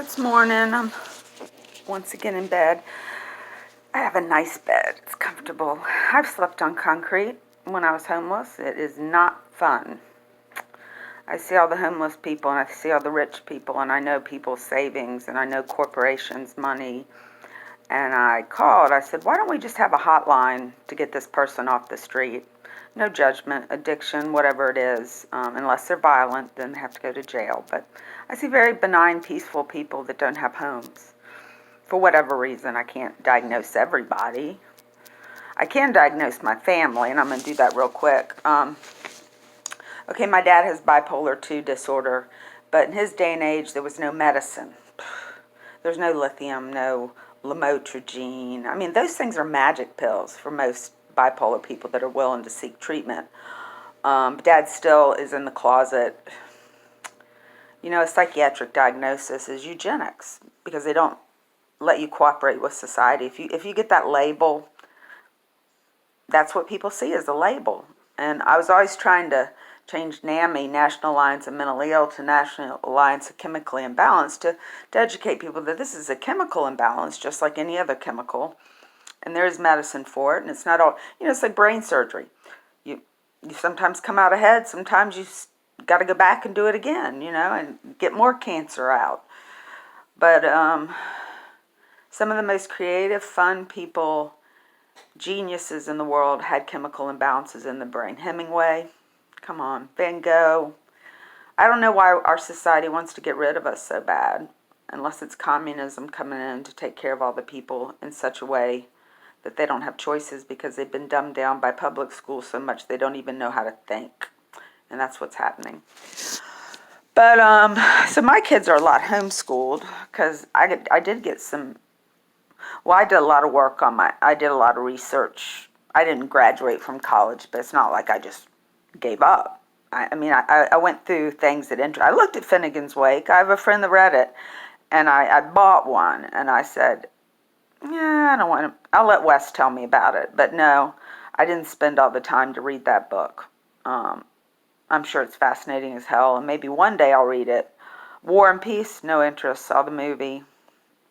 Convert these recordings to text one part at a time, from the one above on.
It's morning. I'm once again in bed. I have a nice bed. It's comfortable. I've slept on concrete when I was homeless. It is not fun. I see all the homeless people and I see all the rich people and I know people's savings and I know corporations' money. And I called. I said, why don't we just have a hotline to get this person off the street? No judgment, addiction, whatever it is. Unless they're violent, then they have to go to jail. But I see very benign, peaceful people that don't have homes. For whatever reason, I can't diagnose everybody. I can diagnose my family, and I'm going to do that real quick. Okay, my dad has bipolar 2 disorder, but in his day and age, there was no medicine. There's no lithium, no lamotrigine. I mean, those things are magic pills for most bipolar people that are willing to seek treatment. Dad still is in the closet. You know, a psychiatric diagnosis is eugenics because they don't let you cooperate with society. If you get that label, that's what people see as a label. And I was always trying to change NAMI, National Alliance of Mentally Ill, to National Alliance of Chemically Imbalanced to educate people that this is a chemical imbalance just like any other chemical. And there is medicine for it, and it's not all, it's like brain surgery. You sometimes come out ahead, sometimes you got to go back and do it again, and get more cancer out. But some of the most creative, fun people, geniuses in the world had chemical imbalances in the brain. Hemingway, come on, Van Gogh. I don't know why our society wants to get rid of us so bad, unless it's communism coming in to take care of all the people in such a way that they don't have choices because they've been dumbed down by public schools so much they don't even know how to think. And that's what's happening. But, so my kids are a lot homeschooled because I did get some, well, I did a lot of work I did a lot of research. I didn't graduate from college, but it's not like I just gave up. I went through things that I looked at Finnegan's Wake. I have a friend that read it, and I bought one, and I said, yeah, I don't want to. I'll let Wes tell me about it. But no, I didn't spend all the time to read that book. I'm sure it's fascinating as hell, and maybe one day I'll read it. War and Peace, no interest. Saw the movie.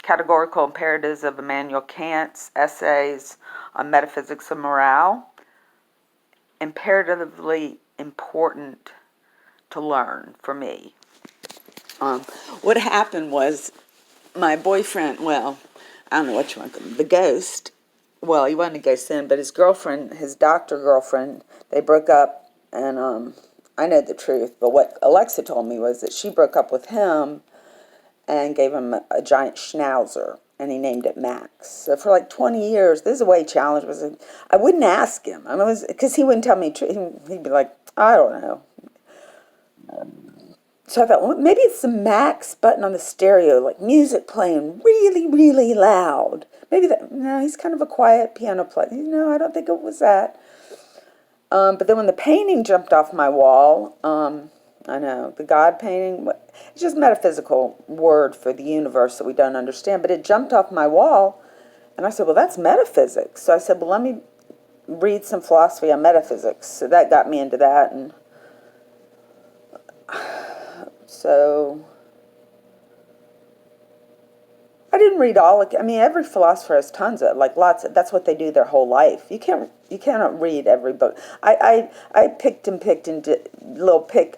Categorical Imperatives of Immanuel Kant's essays on metaphysics of morale. Imperatively important to learn for me. What happened was my boyfriend, well, I don't know what you want to call him, the ghost. Well, he wasn't a ghost then, but his girlfriend, his doctor girlfriend, they broke up, and I know the truth, but what Alexa told me was that she broke up with him and gave him a giant schnauzer, and he named it Max. So for like 20 years, this is the way challenge was. I wouldn't ask him. Because he wouldn't tell me the truth. He'd be like, I don't know. So I thought, well, maybe it's the Max button on the stereo, like music playing really, really loud. Maybe that, no, he's kind of a quiet piano player. No, I don't think it was that. But then when the painting jumped off my wall, I know, the God painting, it's just a metaphysical word for the universe that we don't understand, but it jumped off my wall, and I said, well, that's metaphysics. So I said, well, let me read some philosophy on metaphysics. So that got me into that, and so I didn't read all. Every philosopher has tons of lots. That's what they do their whole life. You cannot read every book. I picked and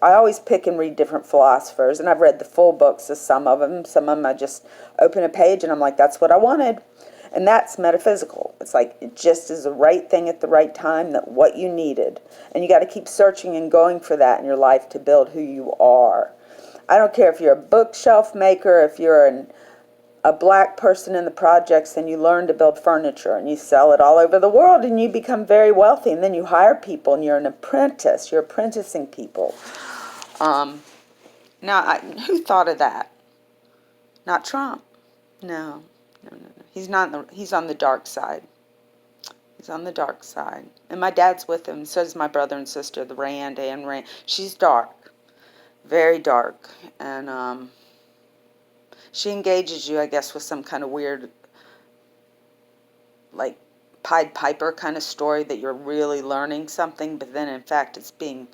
I always pick and read different philosophers, and I've read the full books of some of them. Some of them I just open a page and I'm like, that's what I wanted, and that's metaphysical. It's like it just is the right thing at the right time, that what you needed, and you got to keep searching and going for that in your life to build who you are. I don't care if you're a bookshelf maker, if you're a black person in the projects and you learn to build furniture and you sell it all over the world and you become very wealthy, and then you hire people and you're an apprentice. You're apprenticing people. Who thought of that? Not Trump. No. He's not. He's on the dark side. He's on the dark side. And my dad's with him. So is my brother and sister, the Ann Rand. She's dark. Very dark. And she engages you, I guess, with some kind of weird, like, Pied Piper kind of story that you're really learning something, but then in fact it's being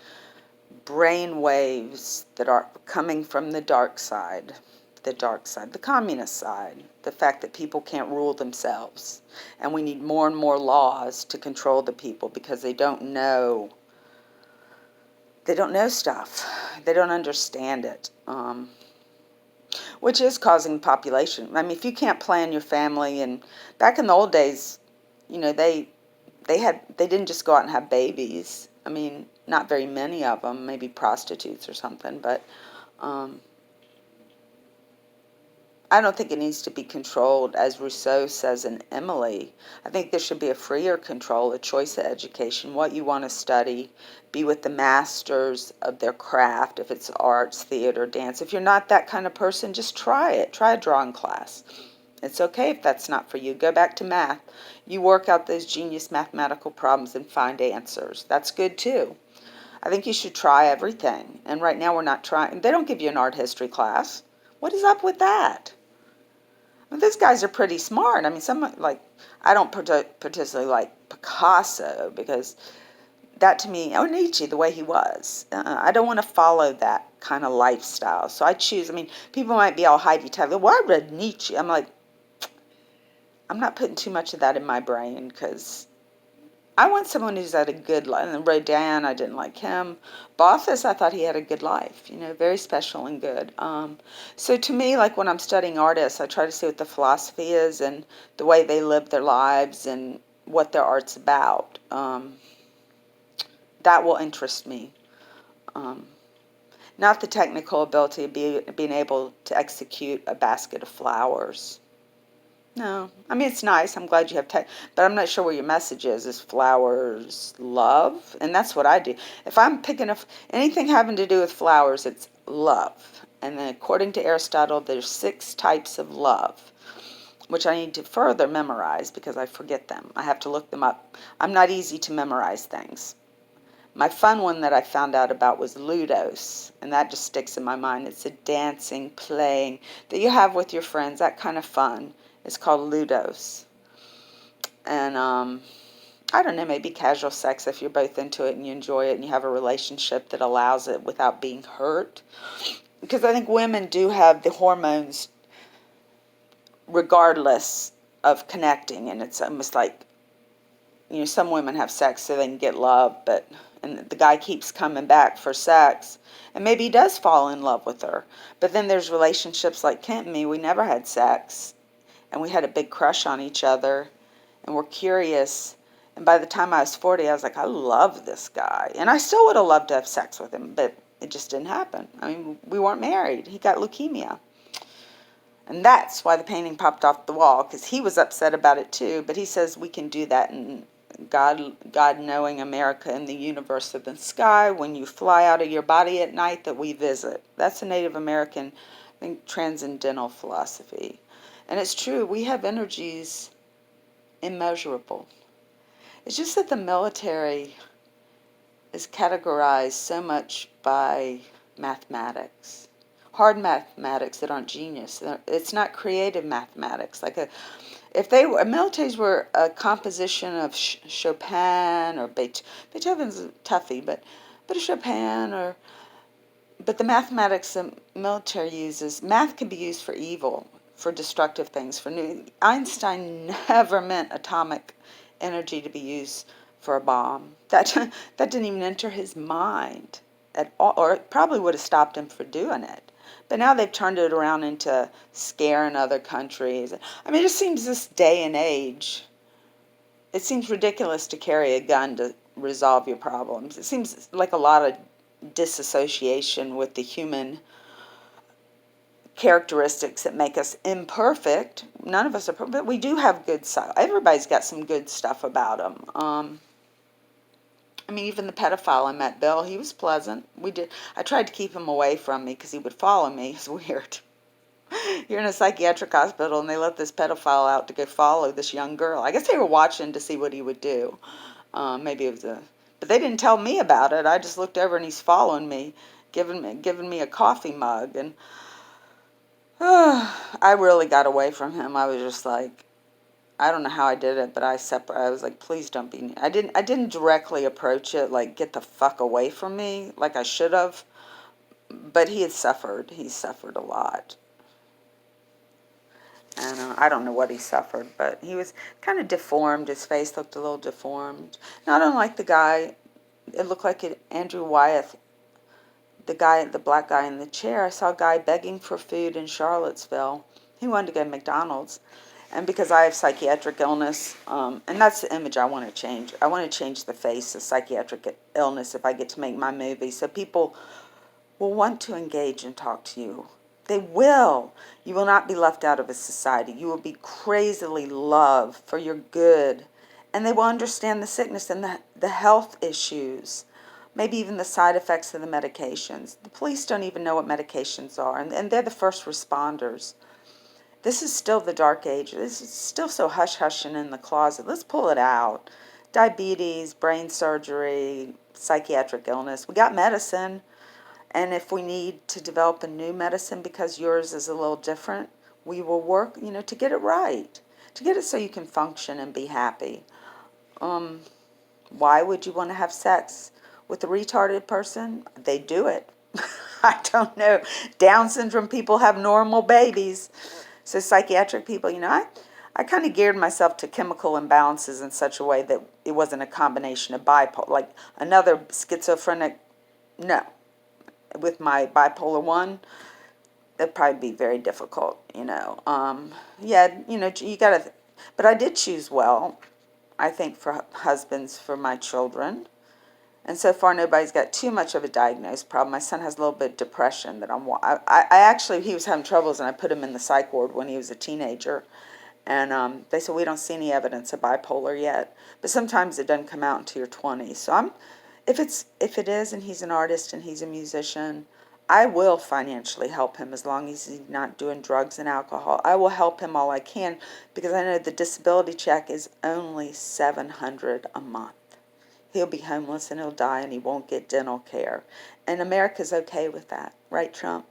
brain waves that are coming from the dark side. the dark side, the communist side, the fact that people can't rule themselves. And we need more and more laws to control the people because they don't know stuff. They don't understand it. Which is causing population. I mean, if you can't plan your family, and back in the old days, they didn't just go out and have babies. I mean, not very many of them, maybe prostitutes or something, but I don't think it needs to be controlled, as Rousseau says in Emily. I think there should be a freer control, a choice of education, what you want to study, be with the masters of their craft, if it's arts, theater, dance. If you're not that kind of person, just try it. Try a drawing class. It's okay if that's not for you. Go back to math. You work out those genius mathematical problems and find answers. That's good too. I think you should try everything. And right now we're not trying. They don't give you an art history class. What is up with that? I mean, these guys are pretty smart. I mean, I don't particularly like Picasso because that to me, or Nietzsche, the way he was. I don't want to follow that kind of lifestyle. So I choose, people might be all hidey-tighty. Well, I read Nietzsche. I'm like, I'm not putting too much of that in my brain because I want someone who's had a good life. And Rodin, I didn't like him. Bottas, I thought he had a good life, very special and good. So to me, like when I'm studying artists, I try to see what the philosophy is and the way they live their lives and what their art's about. That will interest me. Not the technical ability of being able to execute a basket of flowers. No. I mean, it's nice. I'm glad you have tech, but I'm not sure what your message is. Is flowers love? And that's what I do. If I'm picking up anything having to do with flowers, it's love. And then according to Aristotle, there's 6 types of love, which I need to further memorize because I forget them. I have to look them up. I'm not easy to memorize things. My fun one that I found out about was Ludos, and that just sticks in my mind. It's a dancing, playing that you have with your friends, that kind of fun. It's called Ludos. And I don't know, maybe casual sex if you're both into it and you enjoy it and you have a relationship that allows it without being hurt. Because I think women do have the hormones regardless of connecting, and it's almost like, some women have sex so they can get love, and the guy keeps coming back for sex, and maybe he does fall in love with her. But then there's relationships like Kent and me, we never had sex, and we had a big crush on each other, and we're curious. And by the time I was 40, I was like, I love this guy. And I still would have loved to have sex with him, but it just didn't happen. I mean, we weren't married. He got leukemia. And that's why the painting popped off the wall, because he was upset about it too. But he says we can do that in God knowing America and the universe of the sky, when you fly out of your body at night that we visit. That's a Native American, I think, transcendental philosophy. And it's true, we have energies immeasurable. It's just that the military is categorized so much by mathematics. Hard mathematics that aren't genius. It's not creative mathematics. If militaries were a composition of Chopin or Beethoven's a toughie, but a Chopin but the mathematics the military uses, math can be used for evil, for destructive things, for new. Einstein never meant atomic energy to be used for a bomb. That didn't even enter his mind at all, or it probably would have stopped him for doing it. But now they've turned it around into scaring other countries. I mean, it just seems this day and age, it seems ridiculous to carry a gun to resolve your problems. It seems like a lot of disassociation with the human characteristics that make us imperfect. None of us are perfect, but we do have good stuff. Everybody's got some good stuff about them. Even the pedophile I met, Bill, he was pleasant. I tried to keep him away from me because he would follow me. It's weird. You're in a psychiatric hospital and they let this pedophile out to go follow this young girl. I guess they were watching to see what he would do. Maybe it was but they didn't tell me about it. I just looked over and he's following me, giving me a coffee mug, and I really got away from him. I was just like, I don't know how I did it, but I was like, please don't be. I didn't directly approach it like, get the fuck away from me, like I should have. But he had suffered. He suffered a lot. And I don't know what he suffered, but he was kind of deformed. His face looked a little deformed. Not unlike the guy, it looked like Andrew Wyeth, the black guy in the chair. I saw a guy begging for food in Charlottesville. He wanted to go to McDonald's. And because I have psychiatric illness, and that's the image I want to change. I want to change the face of psychiatric illness if I get to make my movie. So people will want to engage and talk to you. They will. You will not be left out of a society. You will be crazily loved for your good. And they will understand the sickness and the health issues, maybe even the side effects of the medications. The police don't even know what medications are, and they're the first responders. This is still the dark age. This is still so hush-hush and in the closet. Let's pull it out. Diabetes, brain surgery, psychiatric illness. We got medicine. And if we need to develop a new medicine because yours is a little different, we will work, to get it right. To get it so you can function and be happy. Why would you want to have sex with a retarded person? They do it. I don't know. Down syndrome people have normal babies. So psychiatric people, I kind of geared myself to chemical imbalances in such a way that it wasn't a combination of bipolar. Like another schizophrenic, no. With my bipolar 1, it'd probably be very difficult, Yeah, you got to, but I did choose well, I think, for husbands for my children. And so far, nobody's got too much of a diagnosed problem. My son has a little bit of depression that I actually, he was having troubles, and I put him in the psych ward when he was a teenager. And they said, we don't see any evidence of bipolar yet. But sometimes it doesn't come out until you're 20. So if it is, and he's an artist and he's a musician, I will financially help him as long as he's not doing drugs and alcohol. I will help him all I can because I know the disability check is only $700 a month. He'll be homeless and he'll die and he won't get dental care. And America's okay with that, right, Trump?